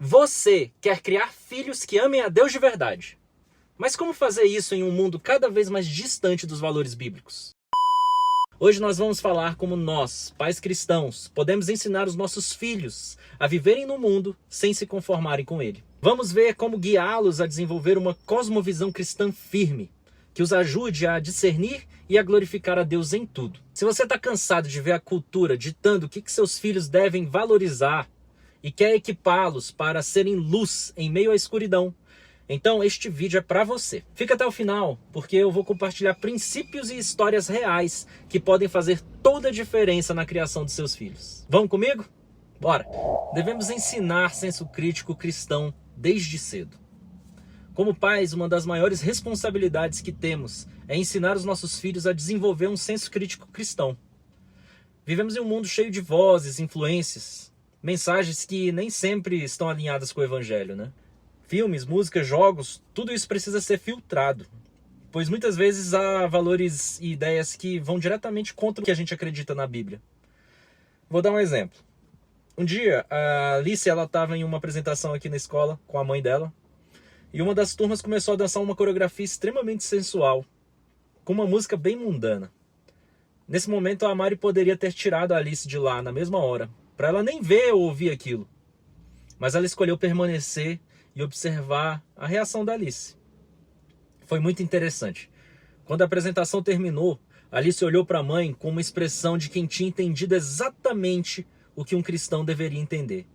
Você quer criar filhos que amem a Deus de verdade. Mas como fazer isso em um mundo cada vez mais distante dos valores bíblicos? Hoje nós vamos falar como nós, pais cristãos, podemos ensinar os nossos filhos a viverem no mundo sem se conformarem com ele. Vamos ver como guiá-los a desenvolver uma cosmovisão cristã firme, que os ajude a discernir e a glorificar a Deus em tudo. Se você está cansado de ver a cultura ditando o que seus filhos devem valorizar e quer equipá-los para serem luz em meio à escuridão, então este vídeo é para você. Fica até o final, porque eu vou compartilhar princípios e histórias reais que podem fazer toda a diferença na criação dos seus filhos. Vamos comigo? Bora! Devemos ensinar senso crítico cristão desde cedo. Como pais, uma das maiores responsabilidades que temos é ensinar os nossos filhos a desenvolver um senso crítico cristão. Vivemos em um mundo cheio de vozes, influências, mensagens que nem sempre estão alinhadas com o evangelho, né? Filmes, músicas, jogos, tudo isso precisa ser filtrado, pois muitas vezes há valores e ideias que vão diretamente contra o que a gente acredita na Bíblia. Vou dar um exemplo. Um dia, a Alice estava em uma apresentação aqui na escola com a mãe dela, e uma das turmas começou a dançar uma coreografia extremamente sensual, com uma música bem mundana. Nesse momento, a Mari poderia ter tirado a Alice de lá na mesma hora, para ela nem ver ou ouvir aquilo. Mas ela escolheu permanecer e observar a reação da Alice. Foi muito interessante. Quando a apresentação terminou, Alice olhou para a mãe com uma expressão de quem tinha entendido exatamente o que um cristão deveria entender.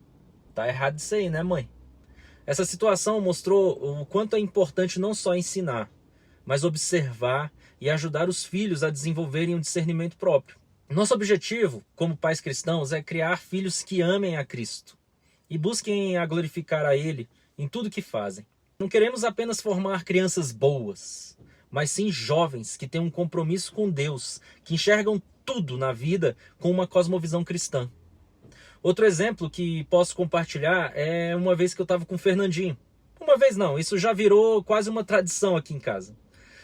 Tá errado isso aí, né, mãe? Essa situação mostrou o quanto é importante não só ensinar, mas observar e ajudar os filhos a desenvolverem um discernimento próprio. Nosso objetivo, como pais cristãos, é criar filhos que amem a Cristo e busquem a glorificar a Ele em tudo que fazem. Não queremos apenas formar crianças boas, mas sim jovens que têm um compromisso com Deus, que enxergam tudo na vida com uma cosmovisão cristã. Outro exemplo que posso compartilhar é uma vez que eu estava com o Fernandinho. Uma vez não, isso já virou quase uma tradição aqui em casa.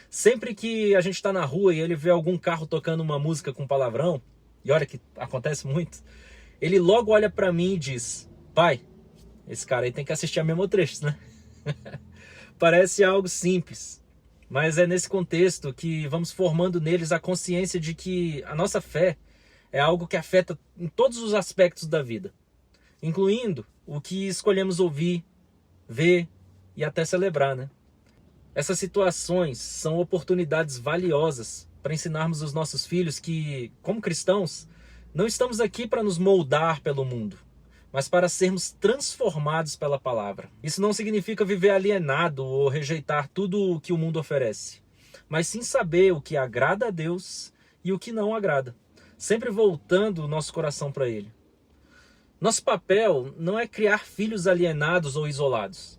Sempre que a gente está na rua e ele vê algum carro tocando uma música com palavrão, e olha que acontece muito, ele logo olha para mim e diz: pai, esse cara aí tem que assistir a Memotrechos, né? Parece algo simples, mas é nesse contexto que vamos formando neles a consciência de que a nossa fé é algo que afeta em todos os aspectos da vida, incluindo o que escolhemos ouvir, ver e até celebrar, né? Essas situações são oportunidades valiosas para ensinarmos os nossos filhos que, como cristãos, não estamos aqui para nos moldar pelo mundo, mas para sermos transformados pela palavra. Isso não significa viver alienado ou rejeitar tudo o que o mundo oferece, mas sim saber o que agrada a Deus e o que não agrada, sempre voltando o nosso coração para Ele. Nosso papel não é criar filhos alienados ou isolados,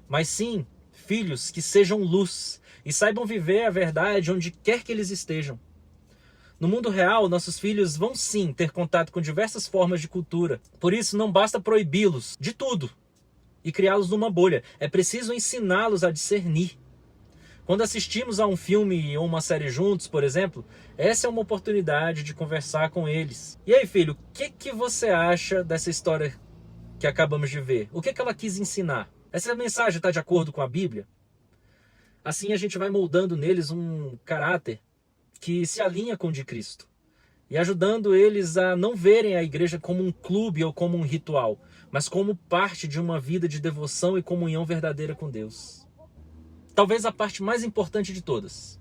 mas sim filhos que sejam luz e saibam viver a verdade onde quer que eles estejam. No mundo real, nossos filhos vão sim ter contato com diversas formas de cultura. Por isso, não basta proibi-los de tudo e criá-los numa bolha. É preciso ensiná-los a discernir. Quando assistimos a um filme ou uma série juntos, por exemplo, essa é uma oportunidade de conversar com eles. E aí, filho, o que você acha dessa história que acabamos de ver? O que ela quis ensinar? Essa mensagem está de acordo com a Bíblia? Assim a gente vai moldando neles um caráter que se alinha com o de Cristo e ajudando eles a não verem a igreja como um clube ou como um ritual, mas como parte de uma vida de devoção e comunhão verdadeira com Deus. Talvez a parte mais importante de todas.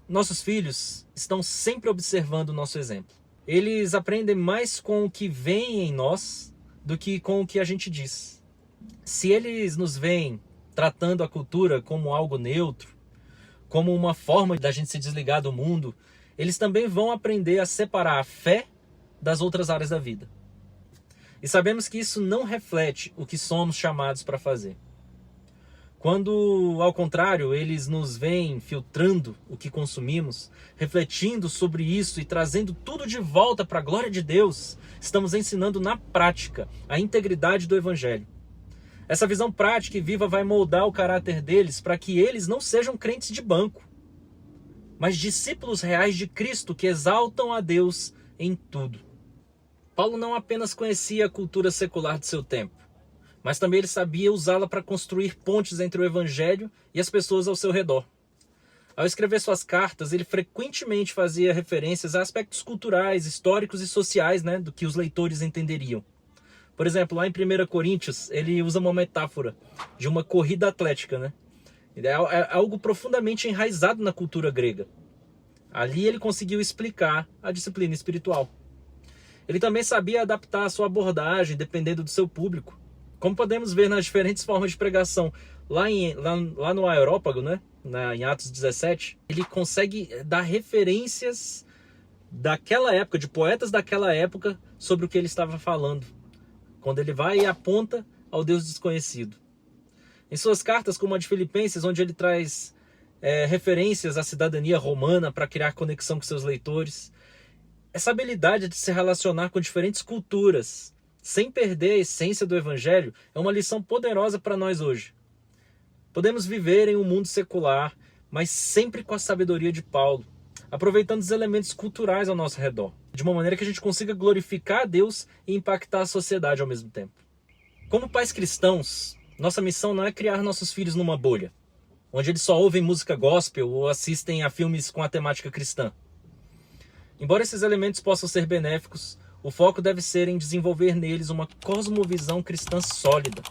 Nossos filhos estão sempre observando o nosso exemplo. Eles aprendem mais com o que vem em nós do que com o que a gente diz. Se eles nos veem tratando a cultura como algo neutro, como uma forma da gente se desligar do mundo, eles também vão aprender a separar a fé das outras áreas da vida. E sabemos que isso não reflete o que somos chamados para fazer. Quando, ao contrário, eles nos veem filtrando o que consumimos, refletindo sobre isso e trazendo tudo de volta para a glória de Deus, estamos ensinando na prática a integridade do Evangelho. Essa visão prática e viva vai moldar o caráter deles para que eles não sejam crentes de banco, mas discípulos reais de Cristo que exaltam a Deus em tudo. Paulo não apenas conhecia a cultura secular de seu tempo, mas também ele sabia usá-la para construir pontes entre o evangelho e as pessoas ao seu redor. Ao escrever suas cartas, ele frequentemente fazia referências a aspectos culturais, históricos e sociais, do que os leitores entenderiam. Por exemplo, lá em 1 Coríntios, ele usa uma metáfora de uma corrida atlética. É algo profundamente enraizado na cultura grega. Ali ele conseguiu explicar a disciplina espiritual. Ele também sabia adaptar a sua abordagem dependendo do seu público. Como podemos ver nas diferentes formas de pregação, lá no Aerópago, em Atos 17, ele consegue dar referências daquela época, de poetas daquela época, sobre o que ele estava falando, quando ele vai e aponta ao Deus desconhecido. Em suas cartas, como a de Filipenses, onde ele traz referências à cidadania romana para criar conexão com seus leitores, essa habilidade de se relacionar com diferentes culturas, sem perder a essência do evangelho, é uma lição poderosa para nós hoje. Podemos viver em um mundo secular, mas sempre com a sabedoria de Paulo, aproveitando os elementos culturais ao nosso redor, de uma maneira que a gente consiga glorificar a Deus e impactar a sociedade ao mesmo tempo. Como pais cristãos, nossa missão não é criar nossos filhos numa bolha, onde eles só ouvem música gospel ou assistem a filmes com a temática cristã. Embora esses elementos possam ser benéficos, o foco deve ser em desenvolver neles uma cosmovisão cristã sólida,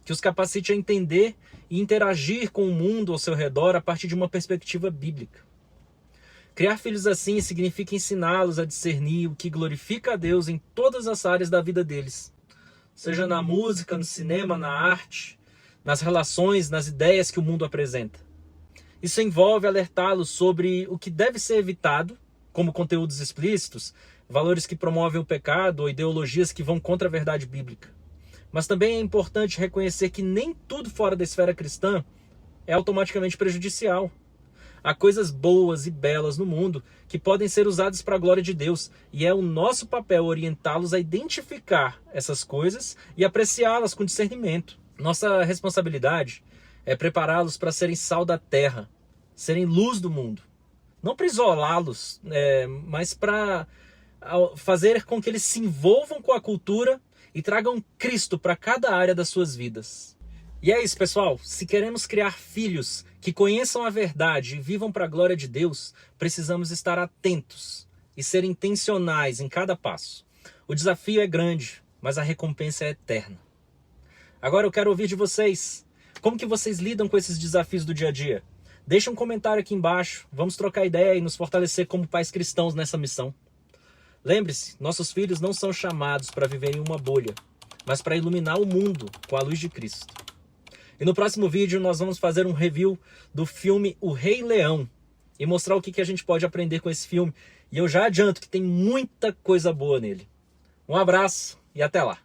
que os capacite a entender e interagir com o mundo ao seu redor a partir de uma perspectiva bíblica. Criar filhos assim significa ensiná-los a discernir o que glorifica a Deus em todas as áreas da vida deles, seja na música, no cinema, na arte, nas relações, nas ideias que o mundo apresenta. Isso envolve alertá-los sobre o que deve ser evitado, como conteúdos explícitos, valores que promovem o pecado ou ideologias que vão contra a verdade bíblica. Mas também é importante reconhecer que nem tudo fora da esfera cristã é automaticamente prejudicial. Há coisas boas e belas no mundo que podem ser usadas para a glória de Deus, e é o nosso papel orientá-los a identificar essas coisas e apreciá-las com discernimento. Nossa responsabilidade é prepará-los para serem sal da terra, serem luz do mundo. Não para isolá-los, mas para fazer com que eles se envolvam com a cultura e tragam Cristo para cada área das suas vidas. E é isso, pessoal. Se queremos criar filhos que conheçam a verdade e vivam para a glória de Deus, precisamos estar atentos e ser intencionais em cada passo. O desafio é grande, mas a recompensa é eterna. Agora eu quero ouvir de vocês. Como que vocês lidam com esses desafios do dia a dia? Deixa um comentário aqui embaixo. Vamos trocar ideia e nos fortalecer como pais cristãos nessa missão. Lembre-se, nossos filhos não são chamados para viver em uma bolha, mas para iluminar o mundo com a luz de Cristo. E no próximo vídeo nós vamos fazer um review do filme O Rei Leão e mostrar o que a gente pode aprender com esse filme. E eu já adianto que tem muita coisa boa nele. Um abraço e até lá!